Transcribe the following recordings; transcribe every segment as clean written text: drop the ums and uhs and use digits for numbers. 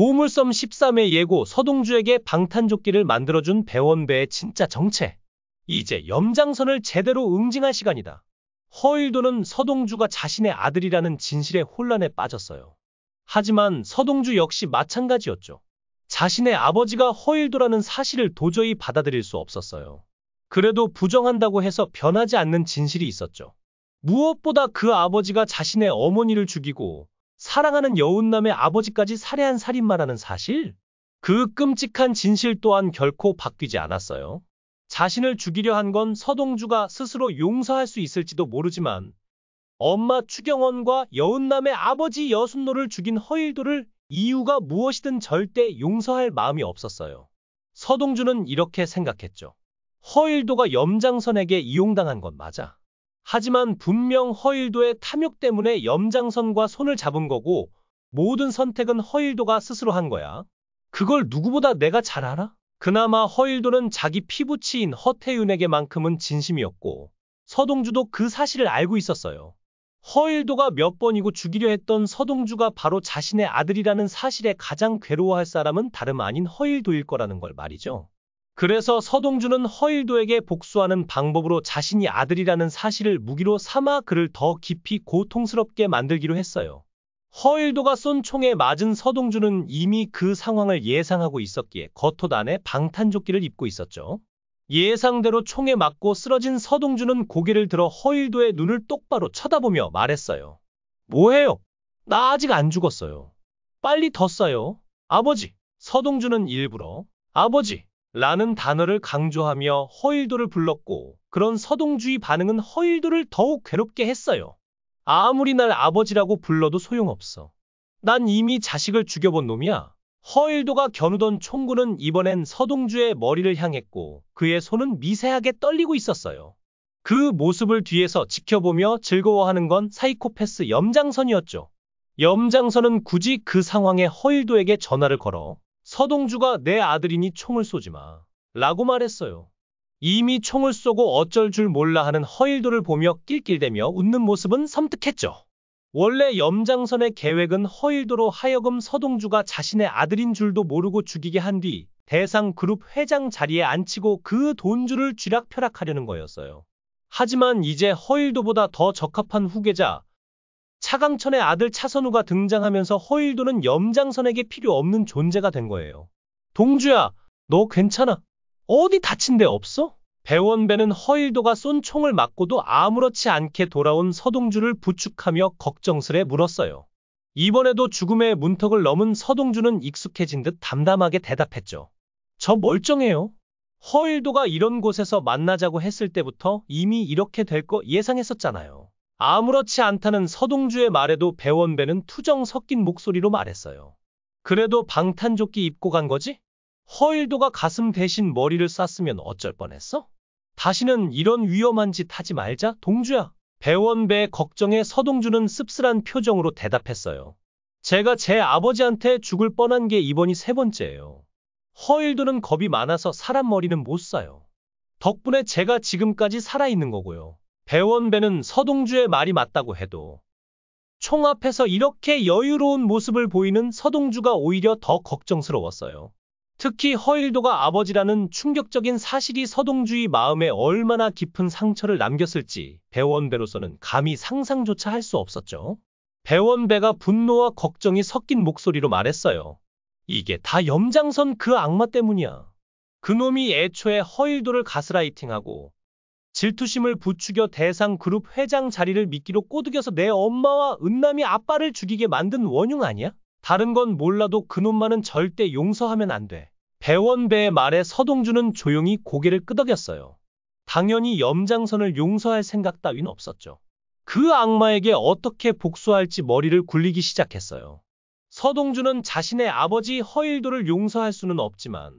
보물섬 13의 예고 서동주에게 방탄조끼를 만들어준 배원배의 진짜 정체. 이제 염장선을 제대로 응징할 시간이다. 허일도는 서동주가 자신의 아들이라는 진실에 혼란에 빠졌어요. 하지만 서동주 역시 마찬가지였죠. 자신의 아버지가 허일도라는 사실을 도저히 받아들일 수 없었어요. 그래도 부정한다고 해서 변하지 않는 진실이 있었죠. 무엇보다 그 아버지가 자신의 어머니를 죽이고 사랑하는 여운남의 아버지까지 살해한 살인마라는 사실? 그 끔찍한 진실 또한 결코 바뀌지 않았어요. 자신을 죽이려 한 건 서동주가 스스로 용서할 수 있을지도 모르지만 엄마 추경원과 여운남의 아버지 여순노를 죽인 허일도를 이유가 무엇이든 절대 용서할 마음이 없었어요. 서동주는 이렇게 생각했죠. 허일도가 염장선에게 이용당한 건 맞아. 하지만 분명 허일도의 탐욕 때문에 염장선과 손을 잡은 거고 모든 선택은 허일도가 스스로 한 거야. 그걸 누구보다 내가 잘 알아? 그나마 허일도는 자기 피부치인 허태윤에게만큼은 진심이었고 서동주도 그 사실을 알고 있었어요. 허일도가 몇 번이고 죽이려 했던 서동주가 바로 자신의 아들이라는 사실에 가장 괴로워할 사람은 다름 아닌 허일도일 거라는 걸 말이죠. 그래서 서동주는 허일도에게 복수하는 방법으로 자신이 아들이라는 사실을 무기로 삼아 그를 더 깊이 고통스럽게 만들기로 했어요. 허일도가 쏜 총에 맞은 서동주는 이미 그 상황을 예상하고 있었기에 겉옷 안에 방탄조끼를 입고 있었죠. 예상대로 총에 맞고 쓰러진 서동주는 고개를 들어 허일도의 눈을 똑바로 쳐다보며 말했어요. 뭐해요? 나 아직 안 죽었어요. 빨리 더 쏴요. 아버지. 서동주는 일부러 아버지 라는 단어를 강조하며 허일도를 불렀고 그런 서동주의 반응은 허일도를 더욱 괴롭게 했어요. 아무리 날 아버지라고 불러도 소용없어. 난 이미 자식을 죽여본 놈이야. 허일도가 겨누던 총구는 이번엔 서동주의 머리를 향했고 그의 손은 미세하게 떨리고 있었어요. 그 모습을 뒤에서 지켜보며 즐거워하는 건 사이코패스 염장선이었죠. 염장선은 굳이 그 상황에 허일도에게 전화를 걸어 서동주가 내 아들이니 총을 쏘지 마 라고 말했어요. 이미 총을 쏘고 어쩔 줄 몰라 하는 허일도를 보며 낄낄대며 웃는 모습은 섬뜩했죠. 원래 염장선의 계획은 허일도로 하여금 서동주가 자신의 아들인 줄도 모르고 죽이게 한 뒤 대상그룹 회장 자리에 앉히고 그 돈줄을 쥐락펴락하려는 거였어요. 하지만 이제 허일도보다 더 적합한 후계자 차강천의 아들 차선우가 등장하면서 허일도는 염장선에게 필요 없는 존재가 된 거예요. 동주야, 너 괜찮아? 어디 다친 데 없어? 배원배는 허일도가 쏜 총을 맞고도 아무렇지 않게 돌아온 서동주를 부축하며 걱정스레 물었어요. 이번에도 죽음의 문턱을 넘은 서동주는 익숙해진 듯 담담하게 대답했죠. 저 멀쩡해요. 허일도가 이런 곳에서 만나자고 했을 때부터 이미 이렇게 될 거 예상했었잖아요. 아무렇지 않다는 서동주의 말에도 배원배는 투정 섞인 목소리로 말했어요. 그래도 방탄조끼 입고 간 거지? 허일도가 가슴 대신 머리를 쐈으면 어쩔 뻔했어? 다시는 이런 위험한 짓 하지 말자, 동주야. 배원배의 걱정에 서동주는 씁쓸한 표정으로 대답했어요. 제가 제 아버지한테 죽을 뻔한 게 이번이 세 번째예요. 허일도는 겁이 많아서 사람 머리는 못 쏴요. 덕분에 제가 지금까지 살아있는 거고요. 배원배는 서동주의 말이 맞다고 해도 총 앞에서 이렇게 여유로운 모습을 보이는 서동주가 오히려 더 걱정스러웠어요. 특히 허일도가 아버지라는 충격적인 사실이 서동주의 마음에 얼마나 깊은 상처를 남겼을지 배원배로서는 감히 상상조차 할 수 없었죠. 배원배가 분노와 걱정이 섞인 목소리로 말했어요. 이게 다 염장선 그 악마 때문이야. 그놈이 애초에 허일도를 가스라이팅하고 질투심을 부추겨 대상그룹 회장 자리를 미끼로 꼬드겨서 내 엄마와 은남이 아빠를 죽이게 만든 원흉 아니야? 다른 건 몰라도 그놈만은 절대 용서하면 안 돼. 배원배의 말에 서동주는 조용히 고개를 끄덕였어요. 당연히 염장선을 용서할 생각 따윈 없었죠. 그 악마에게 어떻게 복수할지 머리를 굴리기 시작했어요. 서동주는 자신의 아버지 허일도를 용서할 수는 없지만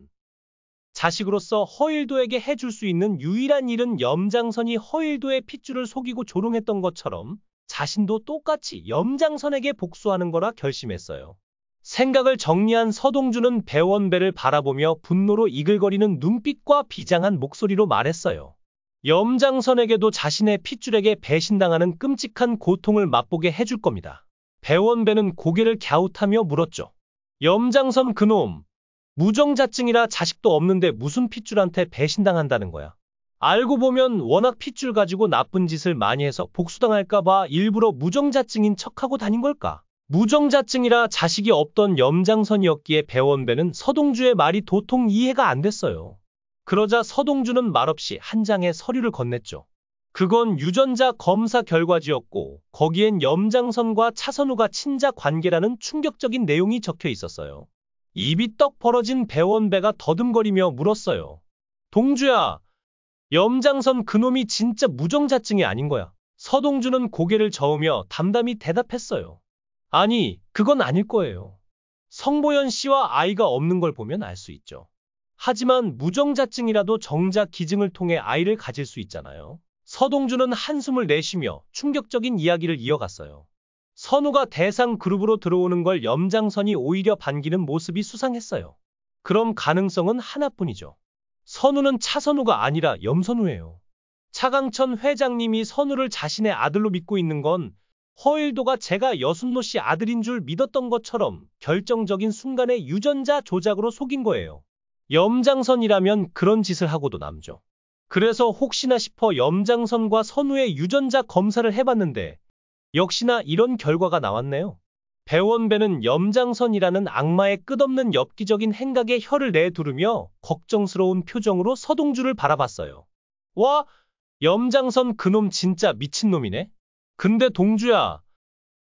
자식으로서 허일도에게 해줄 수 있는 유일한 일은 염장선이 허일도의 핏줄을 속이고 조롱했던 것처럼 자신도 똑같이 염장선에게 복수하는 거라 결심했어요. 생각을 정리한 서동주는 배원배를 바라보며 분노로 이글거리는 눈빛과 비장한 목소리로 말했어요. 염장선에게도 자신의 핏줄에게 배신당하는 끔찍한 고통을 맛보게 해줄 겁니다. 배원배는 고개를 갸웃하며 물었죠. 염장선 그놈. 무정자증이라 자식도 없는데 무슨 핏줄한테 배신당한다는 거야. 알고 보면 워낙 핏줄 가지고 나쁜 짓을 많이 해서 복수당할까봐 일부러 무정자증인 척하고 다닌 걸까? 무정자증이라 자식이 없던 염장선이었기에 배원배는 서동주의 말이 도통 이해가 안 됐어요. 그러자 서동주는 말없이 한 장의 서류를 건넸죠. 그건 유전자 검사 결과지였고 거기엔 염장선과 차선우가 친자 관계라는 충격적인 내용이 적혀 있었어요. 입이 떡 벌어진 배원배가 더듬거리며 물었어요. 동주야, 염장선 그놈이 진짜 무정자증이 아닌 거야? 서동주는 고개를 저으며 담담히 대답했어요. 아니, 그건 아닐 거예요. 성보현 씨와 아이가 없는 걸 보면 알 수 있죠. 하지만 무정자증이라도 정작 기증을 통해 아이를 가질 수 있잖아요. 서동주는 한숨을 내쉬며 충격적인 이야기를 이어갔어요. 선우가 대상 그룹으로 들어오는 걸 염장선이 오히려 반기는 모습이 수상했어요. 그럼 가능성은 하나뿐이죠. 선우는 차선우가 아니라 염선우예요. 차강천 회장님이 선우를 자신의 아들로 믿고 있는 건 허일도가 제가 여순노 씨 아들인 줄 믿었던 것처럼 결정적인 순간에 유전자 조작으로 속인 거예요. 염장선이라면 그런 짓을 하고도 남죠. 그래서 혹시나 싶어 염장선과 선우의 유전자 검사를 해봤는데 역시나 이런 결과가 나왔네요. 배원배는 염장선이라는 악마의 끝없는 엽기적인 행각에 혀를 내두르며 걱정스러운 표정으로 서동주를 바라봤어요. 와, 염장선 그놈 진짜 미친놈이네. 근데 동주야,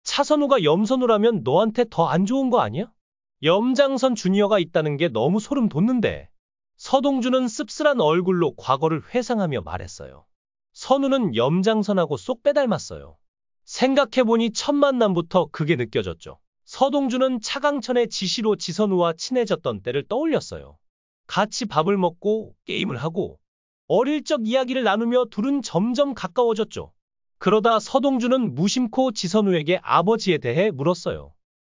차선우가 염선우라면 너한테 더 안 좋은 거 아니야? 염장선 주니어가 있다는 게 너무 소름 돋는데. 서동주는 씁쓸한 얼굴로 과거를 회상하며 말했어요. 선우는 염장선하고 쏙 빼닮았어요. 생각해보니 첫 만남부터 그게 느껴졌죠. 서동주는 차강천의 지시로 지선우와 친해졌던 때를 떠올렸어요. 같이 밥을 먹고 게임을 하고 어릴 적 이야기를 나누며 둘은 점점 가까워졌죠. 그러다 서동주는 무심코 지선우에게 아버지에 대해 물었어요.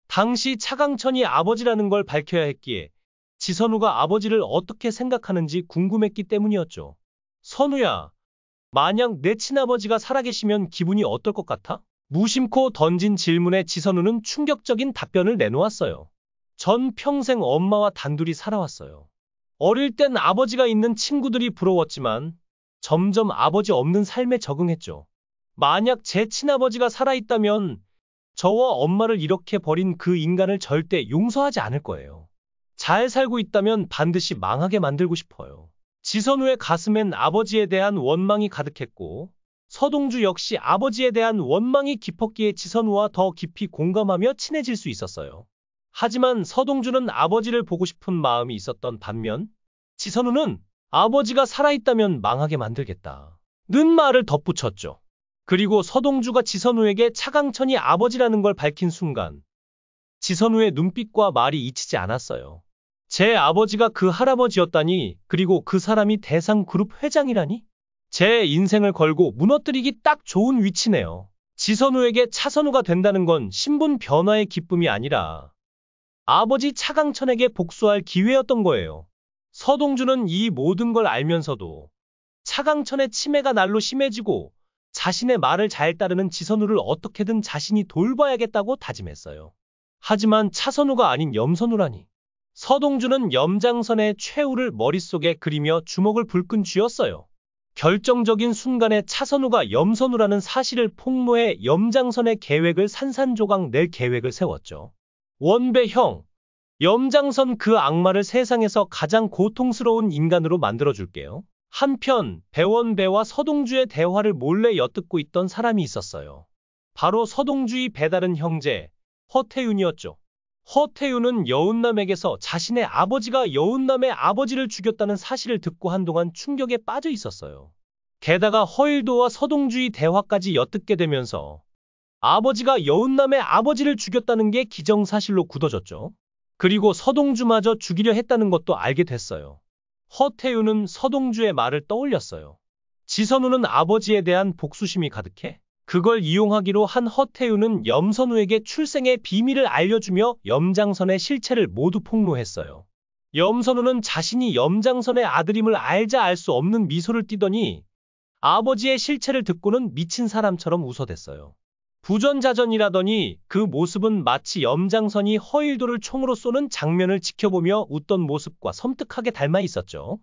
당시 차강천이 아버지라는 걸 밝혀야 했기에 지선우가 아버지를 어떻게 생각하는지 궁금했기 때문이었죠. 선우야, 만약 내 친아버지가 살아계시면 기분이 어떨 것 같아? 무심코 던진 질문에 지선우는 충격적인 답변을 내놓았어요. 전 평생 엄마와 단둘이 살아왔어요. 어릴 땐 아버지가 있는 친구들이 부러웠지만 점점 아버지 없는 삶에 적응했죠. 만약 제 친아버지가 살아있다면 저와 엄마를 이렇게 버린 그 인간을 절대 용서하지 않을 거예요. 잘 살고 있다면 반드시 망하게 만들고 싶어요. 지선우의 가슴엔 아버지에 대한 원망이 가득했고 서동주 역시 아버지에 대한 원망이 깊었기에 지선우와 더 깊이 공감하며 친해질 수 있었어요. 하지만 서동주는 아버지를 보고 싶은 마음이 있었던 반면 지선우는 아버지가 살아있다면 망하게 만들겠다 는 말을 덧붙였죠. 그리고 서동주가 지선우에게 차강천이 아버지라는 걸 밝힌 순간 지선우의 눈빛과 말이 잊히지 않았어요. 제 아버지가 그 할아버지였다니, 그리고 그 사람이 대상그룹 회장이라니? 제 인생을 걸고 무너뜨리기 딱 좋은 위치네요. 지선우에게 차선우가 된다는 건 신분 변화의 기쁨이 아니라 아버지 차강천에게 복수할 기회였던 거예요. 서동주는 이 모든 걸 알면서도 차강천의 치매가 날로 심해지고 자신의 말을 잘 따르는 지선우를 어떻게든 자신이 돌봐야겠다고 다짐했어요. 하지만 차선우가 아닌 염선우라니. 서동주는 염장선의 최후를 머릿속에 그리며 주먹을 불끈 쥐었어요. 결정적인 순간에 차선우가 염선우라는 사실을 폭로해 염장선의 계획을 산산조각 낼 계획을 세웠죠. 원배 형, 염장선 그 악마를 세상에서 가장 고통스러운 인간으로 만들어줄게요. 한편 배원배와 서동주의 대화를 몰래 엿듣고 있던 사람이 있었어요. 바로 서동주의 배다른 형제 허태윤이었죠. 허태윤은 여운남에게서 자신의 아버지가 여운남의 아버지를 죽였다는 사실을 듣고 한동안 충격에 빠져 있었어요. 게다가 허일도와 서동주의 대화까지 엿듣게 되면서 아버지가 여운남의 아버지를 죽였다는 게 기정사실로 굳어졌죠. 그리고 서동주마저 죽이려 했다는 것도 알게 됐어요. 허태윤은 서동주의 말을 떠올렸어요. 지선우는 아버지에 대한 복수심이 가득해 그걸 이용하기로 한 허태윤은 염선우에게 출생의 비밀을 알려주며 염장선의 실체를 모두 폭로했어요. 염선우는 자신이 염장선의 아들임을 알자 알 수 없는 미소를 띠더니 아버지의 실체를 듣고는 미친 사람처럼 웃어댔어요. 부전자전이라더니 그 모습은 마치 염장선이 허일도를 총으로 쏘는 장면을 지켜보며 웃던 모습과 섬뜩하게 닮아 있었죠.